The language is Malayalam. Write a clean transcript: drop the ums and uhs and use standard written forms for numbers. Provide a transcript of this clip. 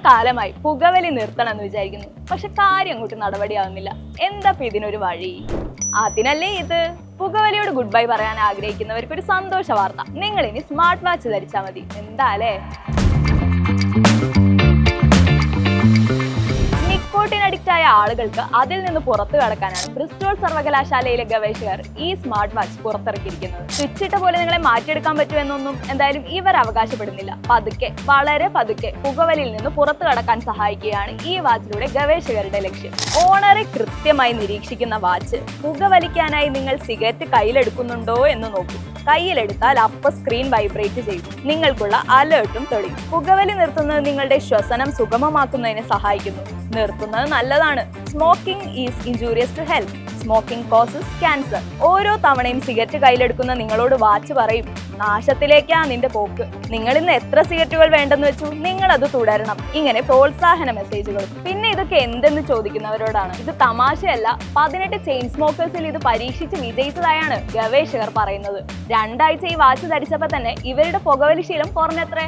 കാലമായി പുകവലി നിർത്തണം എന്ന് വിചാരിക്കുന്നു. പക്ഷെ കാര്യം അങ്ങോട്ട് നടപടിയാവുന്നില്ല. എന്താ ഇതിനൊരു വഴി? അതിനല്ലേ ഇത്. പുകവലിയോട് ഗുഡ് ബൈ പറയാൻ ആഗ്രഹിക്കുന്നവർക്ക് ഒരു സന്തോഷ വാർത്ത. നിങ്ങൾ ഇനി സ്മാർട്ട് വാച്ച് ധരിച്ചാൽ മതി. എന്താലേ? നിക്കോട്ടിൻ അഡിക്റ്റ് ആയ ആളുകൾക്ക് അതിൽ നിന്ന് പുറത്തു കടക്കാനാണ് ബ്രിസ്റ്റോൾ സർവകലാശാലയിലെ ഗവേഷകർ ഈ സ്മാർട്ട് വാച്ച് പുറത്തിറക്കിയിരിക്കുന്നത്. സ്വിച്ചിട്ട പോലെ നിങ്ങളെ മാറ്റിയെടുക്കാൻ പറ്റുമെന്നൊന്നും എന്തായാലും ഇവർ അവകാശപ്പെടുന്നില്ല. പതുക്കെ, വളരെ പതുക്കെ പുകവലിയിൽ നിന്ന് പുറത്തു കടക്കാൻ സഹായിക്കുകയാണ് ഈ വാച്ചിലൂടെ ഗവേഷകരുടെ ലക്ഷ്യം. ഓണറെ കൃത്യമായി നിരീക്ഷിക്കുന്ന വാച്ച് പുകവലിക്കാനായി നിങ്ങൾ സിഗരറ്റ് കയ്യിലെടുക്കുന്നുണ്ടോ എന്ന് നോക്കൂ. കയ്യിലെടുത്താൽ അപ്പ സ്ക്രീൻ വൈബ്രേറ്റ് ചെയ്യും. നിങ്ങൾക്കുള്ള അലേർട്ടും തെളിയും. പുകവലി നിർത്തുന്നത് നിങ്ങളുടെ ശ്വസനം സുഗമമാക്കുന്നതിന് സഹായിക്കുന്നു. നിർത്തുന്നത് നല്ലതാണ്. Smoking is injurious to health. Smoking causes cancer. ഓരോ തവണയും സിഗരറ്റ് കയ്യിലെടുക്കുന്ന നിങ്ങളോട് വാച്ച് പറയും, നാശത്തിലേക്കാ നിന്റെ പോക്ക്. നിങ്ങൾ ഇന്ന് എത്ര സിഗരറ്റുകൾ വേണ്ടെന്ന് വെച്ചു, നിങ്ങൾ അത് തുടരണം. ഇങ്ങനെ പ്രോത്സാഹന മെസ്സേജുകളും. പിന്നെ ഇതൊക്കെ എന്തെന്ന് ചോദിക്കുന്നവരോടാണ്. ഇത് തമാശയല്ല. 18 ചെയിൻ സ്മോക്കേഴ്സിൽ ഇത് പരീക്ഷിച്ച് വിജയിച്ചതായാണ് ഗവേഷകർ പറയുന്നത്. 2 ആഴ്ച ഈ വാച്ച് ധരിച്ചപ്പോൾ തന്നെ ഇവരുടെ പുകവലി ശീലം കുറഞ്ഞത്രേ.